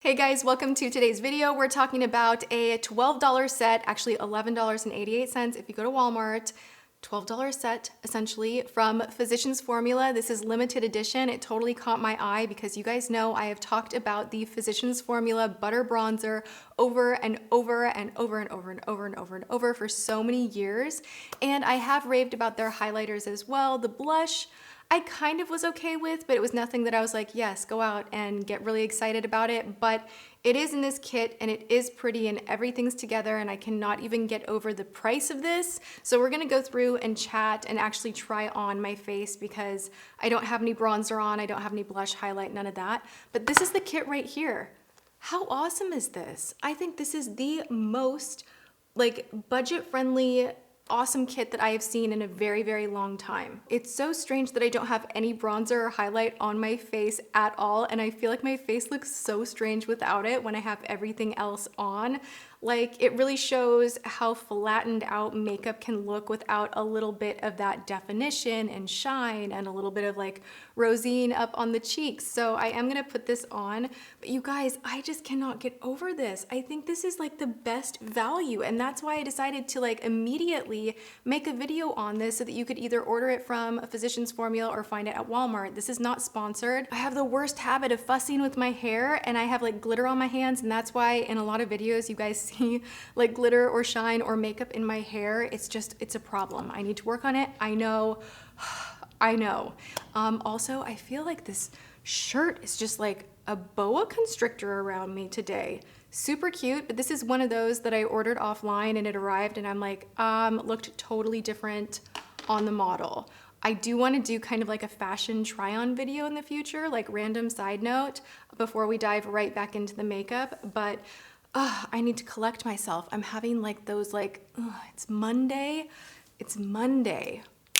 Hey guys, welcome to today's video. We're talking about a $12 set, actually $11.88 if you go to Walmart. $12 set essentially from Physicians Formula. This is limited edition. It totally caught my eye because you guys know I have talked about the Physicians Formula butter bronzer over and over and over and over and over and over and over for so many years. And I have raved about their highlighters as well. The blush I kind of was okay with, but it was nothing that I was like, yes, go out and get really excited about it. But it is in this kit and it is pretty and everything's together and I cannot even get over the price of this. So we're gonna go through and chat and actually try on my face because I don't have any bronzer on, I don't have any blush, highlight, none of that. But this is the kit right here. How awesome is this? I think this is the most like budget-friendly awesome kit that I have seen in a very, very long time. It's so strange that I don't have any bronzer or highlight on my face at all, and I feel like my face looks so strange without it when I have everything else on. Like, it really shows how flattened out makeup can look without a little bit of that definition and shine and a little bit of like rosine up on the cheeks. So I am gonna put this on, but you guys, I just cannot get over this. I think this is like the best value, and that's why I decided to like immediately make a video on this so that you could either order it from a Physicians Formula or find it at Walmart. This is not sponsored. I have the worst habit of fussing with my hair and I have like glitter on my hands, and that's why in a lot of videos you guys see like glitter or shine or makeup in my hair. It's a problem. I need to work on it. I know. I know. Also, I feel like this shirt is just like a boa constrictor around me today. Super cute, but this is one of those that I ordered offline and it arrived and I'm like, looked totally different on the model. I do want to do kind of like a fashion try-on video in the future, like random side note, before we dive right back into the makeup, but I need to collect myself. I'm having like those like, it's Monday.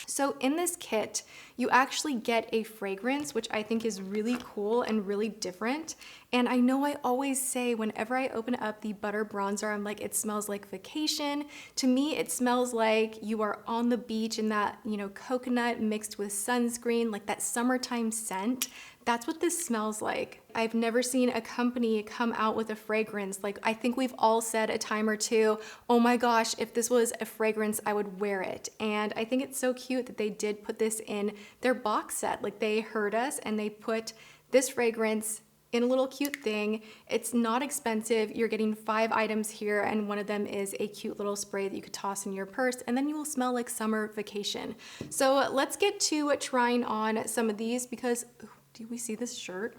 So in this kit, you actually get a fragrance, which I think is really cool and really different. And I know I always say whenever I open up the butter bronzer, I'm like, it smells like vacation. To me, it smells like you are on the beach in that, you know, coconut mixed with sunscreen, like that summertime scent. That's what this smells like. I've never seen a company come out with a fragrance. Like, I think we've all said a time or two, oh my gosh, if this was a fragrance, I would wear it. And I think it's so cute that they did put this in their box set. Like, they heard us and they put this fragrance in a little cute thing. It's not expensive. You're getting 5 items here, and one of them is a cute little spray that you could toss in your purse, and then you will smell like summer vacation. So let's get to trying on some of these because, do we see this shirt?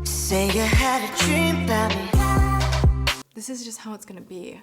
Say you had a dream about me. This is just how it's gonna be.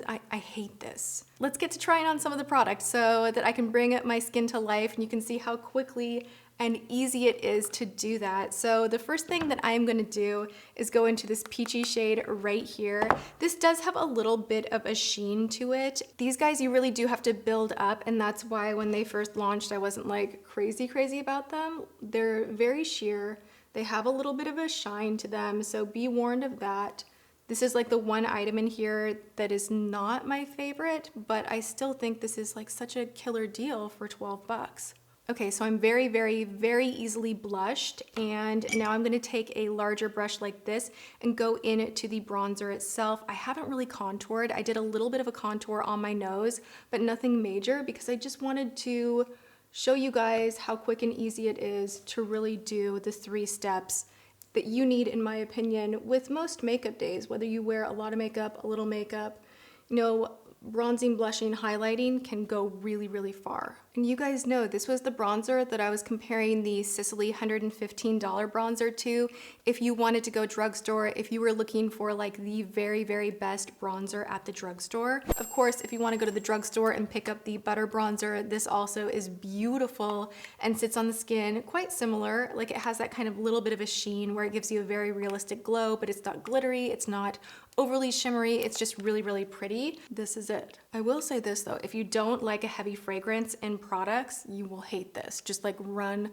I hate this. Let's get to trying on some of the products so that I can bring my skin to life and you can see how quickly and easy it is to do that. So the first thing that I'm gonna do is go into this peachy shade right here. This does have a little bit of a sheen to it. These guys you really do have to build up, and that's why when they first launched I wasn't like crazy about them. They're very sheer. They have a little bit of a shine to them, so be warned of that. This is like the one item in here that is not my favorite, but I still think this is like such a killer deal for 12 bucks. Okay, so I'm very, very, very easily blushed, and now I'm gonna take a larger brush like this and go into the bronzer itself. I haven't really contoured. I did a little bit of a contour on my nose, but nothing major because I just wanted to show you guys how quick and easy it is to really do the 3 steps that you need, in my opinion, with most makeup days, whether you wear a lot of makeup, a little makeup, you know, bronzing, blushing, highlighting can go really, really far. And you guys know this was the bronzer that I was comparing the Sicily $115 bronzer to. If you wanted to go drugstore, if you were looking for like the very, very best bronzer at the drugstore. Of course, if you want to go to the drugstore and pick up the butter bronzer, this also is beautiful and sits on the skin quite similar. Like, it has that kind of little bit of a sheen where it gives you a very realistic glow, but it's not glittery, it's not overly shimmery, it's just really, really pretty. This is it. I will say this though, if you don't like a heavy fragrance in products, you will hate this. Just like run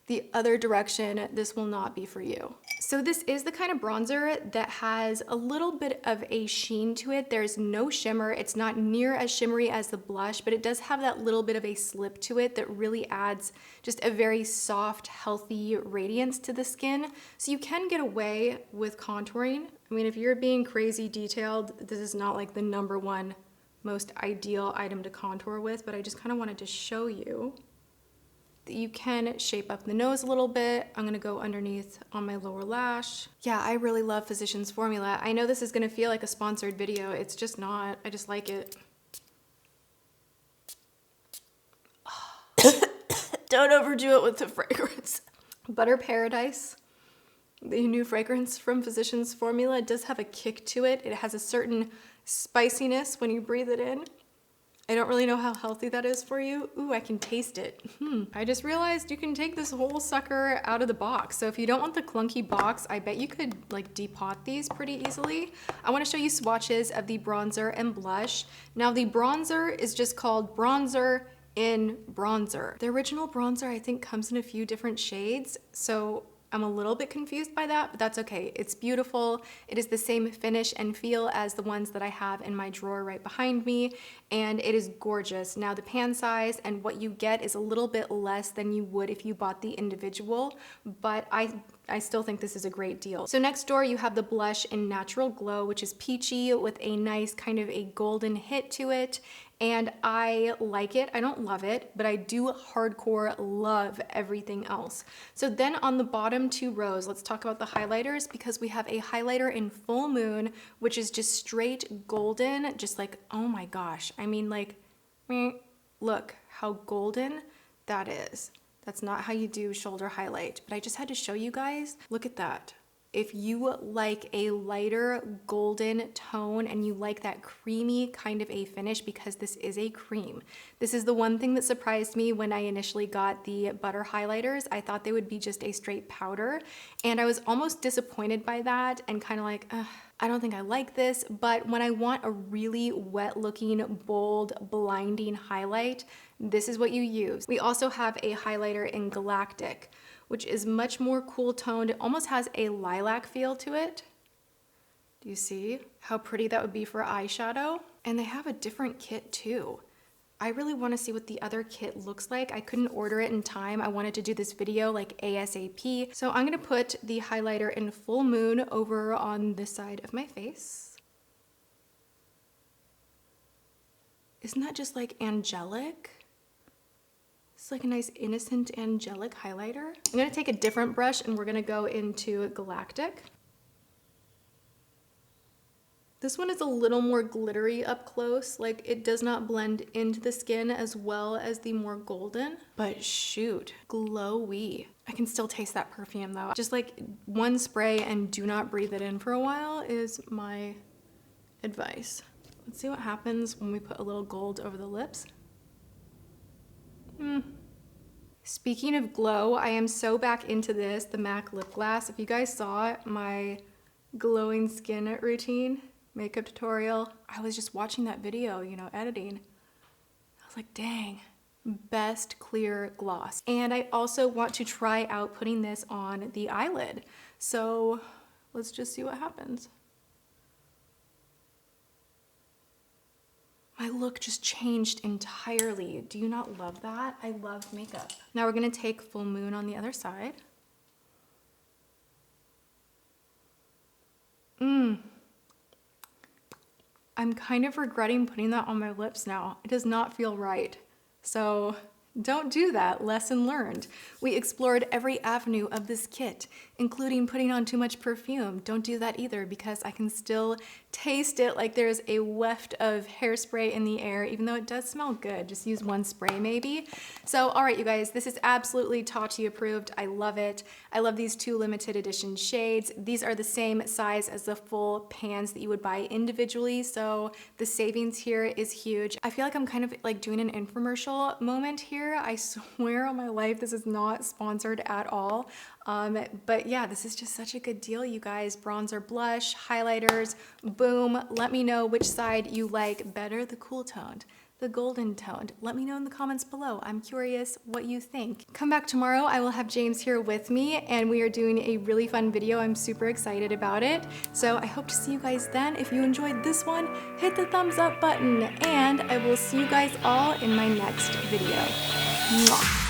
the other direction. This will not be for you. So this is the kind of bronzer that has a little bit of a sheen to it. There's no shimmer. It's not near as shimmery as the blush, but it does have that little bit of a slip to it that really adds just a very soft, healthy radiance to the skin. So you can get away with contouring. I mean, if you're being crazy detailed, this is not like the #1 most ideal item to contour with, but I just kind of wanted to show you that you can shape up the nose a little bit. I'm gonna go underneath on my lower lash. Yeah, I really love Physicians Formula. I know this is gonna feel like a sponsored video. It's just not. I just like it. Don't overdo it with the fragrance. Butter Paradise, the new fragrance from Physicians Formula, it does have a kick to it. It has a certain spiciness when you breathe it in. I don't really know how healthy that is for you. Ooh, I can taste it. I just realized you can take this whole sucker out of the box. So if you don't want the clunky box, I bet you could like depot these pretty easily. I wanna show you swatches of the bronzer and blush. Now the bronzer is just called bronzer in bronzer. The original bronzer I think comes in a few different shades. So I'm a little bit confused by that, but that's okay. It's beautiful. It is the same finish and feel as the ones that I have in my drawer right behind me, and it is gorgeous. Now the pan size and what you get is a little bit less than you would if you bought the individual, but I still think this is a great deal. So next door you have the blush in Natural Glow, which is peachy with a nice kind of a golden hit to it. And I like it. I don't love it, but I do hardcore love everything else. So then on the bottom 2 rows, let's talk about the highlighters, because we have a highlighter in Full Moon, which is just straight golden, just like, oh my gosh. I mean, like, look how golden that is. That's not how you do shoulder highlight, but I just had to show you guys. Look at that. If you like a lighter golden tone and you like that creamy kind of a finish, because this is a cream. This is the one thing that surprised me when I initially got the butter highlighters. I thought they would be just a straight powder, and I was almost disappointed by that and kind of like, I don't think I like this. But when I want a really wet looking, bold, blinding highlight, this is what you use. We also have a highlighter in Galactic, which is much more cool toned. It almost has a lilac feel to it. Do you see how pretty that would be for eyeshadow? And they have a different kit too. I really want to see what the other kit looks like. I couldn't order it in time. I wanted to do this video like ASAP. So I'm gonna put the highlighter in Full Moon over on this side of my face. Isn't that just like angelic? It's like a nice innocent angelic highlighter. I'm gonna take a different brush and we're gonna go into Galactic. This one is a little more glittery up close. Like, it does not blend into the skin as well as the more golden, but shoot, glowy. I can still taste that perfume though. Just like one spray and do not breathe it in for a while is my advice. Let's see what happens when we put a little gold over the lips. Speaking of glow, I am so back into this, the MAC lip gloss. If you guys saw my glowing skin routine makeup tutorial, I was just watching that video, you know, editing. I was like, dang, best clear gloss. And I also want to try out putting this on the eyelid. So let's just see what happens. My look just changed entirely. Do you not love that? I love makeup. Now we're gonna take Full Moon on the other side. I'm kind of regretting putting that on my lips now. It does not feel right. So don't do that, lesson learned. We explored every avenue of this kit, including putting on too much perfume. Don't do that either, because I can still taste it like there's a weft of hairspray in the air, even though it does smell good. Just use one spray maybe. So, all right, you guys, this is absolutely Tati approved. I love it. I love these 2 limited edition shades. These are the same size as the full pans that you would buy individually, so the savings here is huge. I feel like I'm kind of like doing an infomercial moment here. I swear on my life, this is not sponsored at all. But yeah, this is just such a good deal, you guys. Bronzer, blush, highlighters, boom. Let me know which side you like better, the cool toned, the golden toned? Let me know in the comments below. I'm curious what you think. Come back tomorrow. I will have James here with me and we are doing a really fun video. I'm super excited about it. So I hope to see you guys then. If you enjoyed this one, hit the thumbs up button and I will see you guys all in my next video. Mwah.